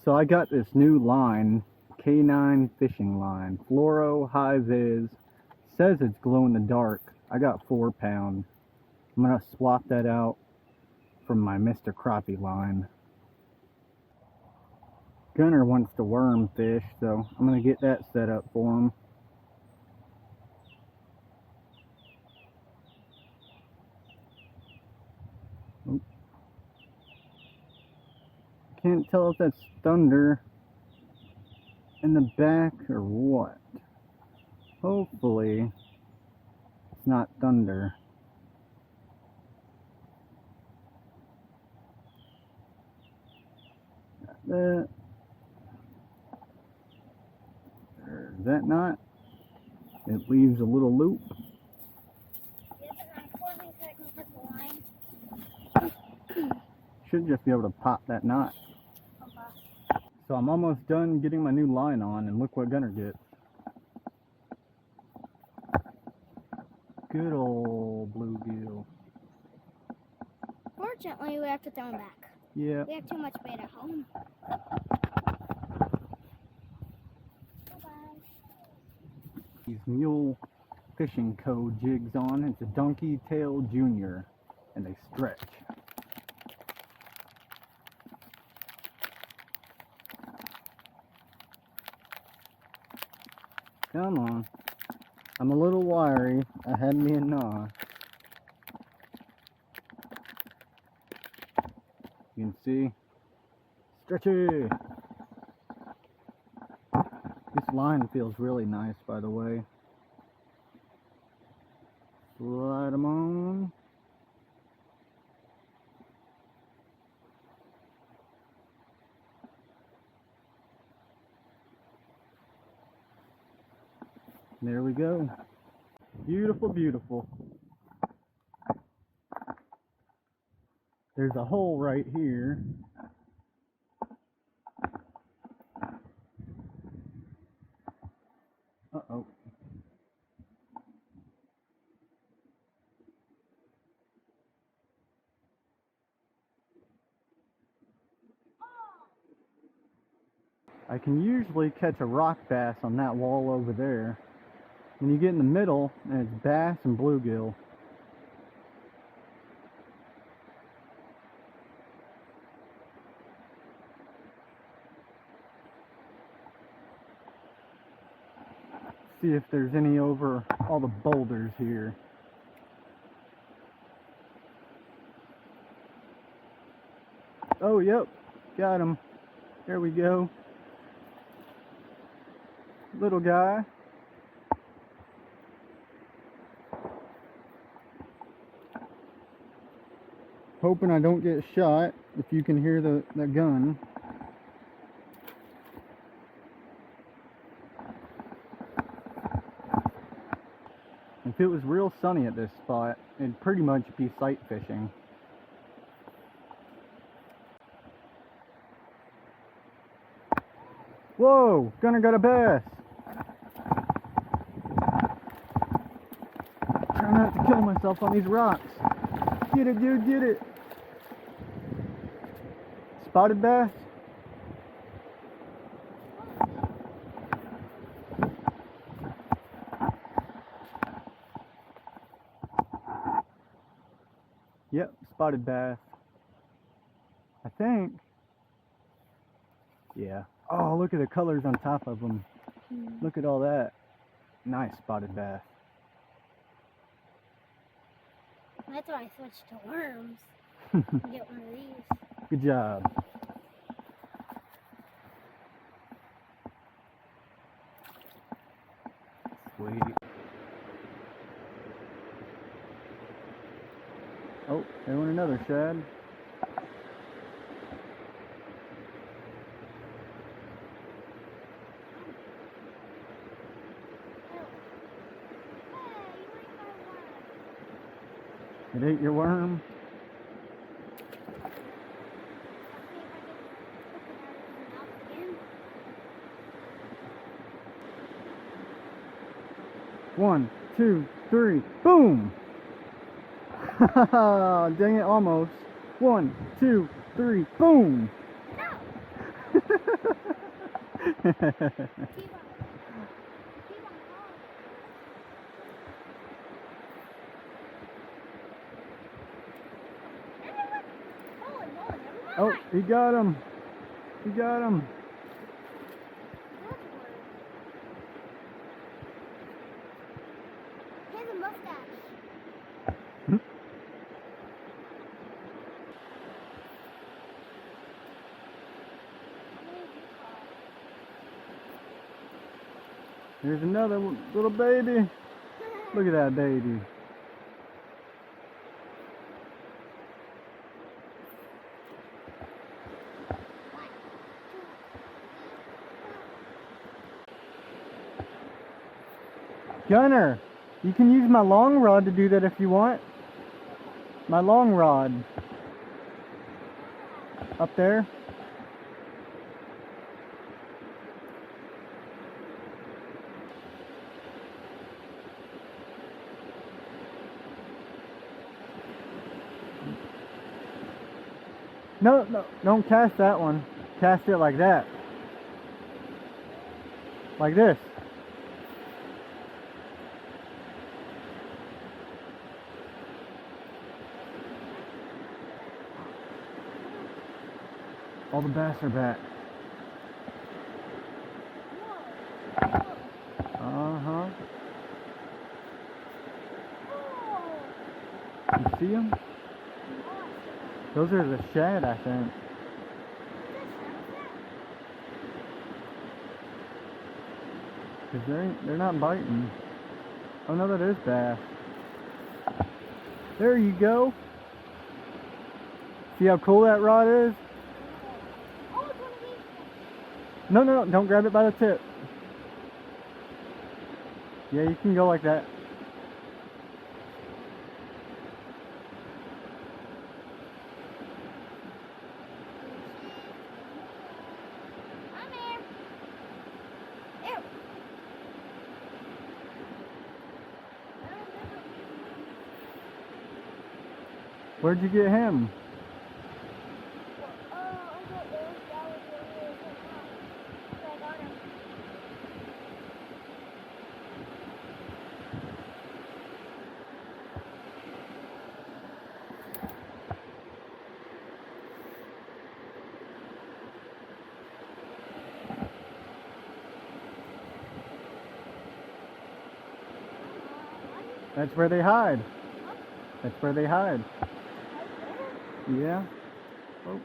So I got this new line, K9 fishing line, fluoro high vis. Says it's glow in the dark. I got 4 pound. I'm gonna swap that out from my Mr. Crappie line. Gunner wants to worm fish, so I'm gonna get that set up for him. Oop. Can't tell if that's thunder in the back or what. Hopefully it's not thunder. Got that. Or is that not? It leaves a little loop. Should just be able to pop that knot. So I'm almost done getting my new line on, and look what Gunner gets. Good old bluegill. Fortunately, we have to throw him back. Yeah. We have too much bait at home. These Mule Fishing Co. jigs on. It's a Donkey Tail Junior, and they stretch. Come on. I'm a little wiry. I had me a gnaw. You can see. Stretchy! This line feels really nice, by the way. Slide them on. There we go. Beautiful, beautiful. There's a hole right here. Uh-oh. I can usually catch a rock bass on that wall over there. When you get in the middle, and it's bass and bluegill. See if there's any over all the boulders here. Oh, yep, got him. There we go. Little guy. Hoping I don't get shot, if you can hear the gun. If it was real sunny at this spot, it'd pretty much be sight fishing. Whoa! Gunner got a bass! Trying not to kill myself on these rocks. Get it, dude, get it! Spotted bass? Yep, spotted bass. I think. Yeah. Oh, look at the colors on top of them. Look at all that. Nice spotted bass. That's why I switched to worms. Get one of these. Good job. Sweet. Oh, there went another shad. It ate your worm? One, two, three, boom! Dang it, almost. 1, 2, 3, boom! No! Keep on. Keep on going. Holy moly, never Oh, mind. he got him. He got him. He has a mustache. Here's another little baby. Look at that baby. Gunner, you can use my long rod to do that if you want. My long rod. Up there. No, no, don't cast that one. Cast it like that. Like this. All the bass are back. Uh-huh. You see them? Those are the shad, I think. Because they're not biting. Oh no, that is bass. There you go. See how cool that rod is? No, no, no, don't grab it by the tip. Yeah, you can go like that. I'm here. Ew. Where'd you get him? That's where they hide. That's where they hide. Yeah. Oh.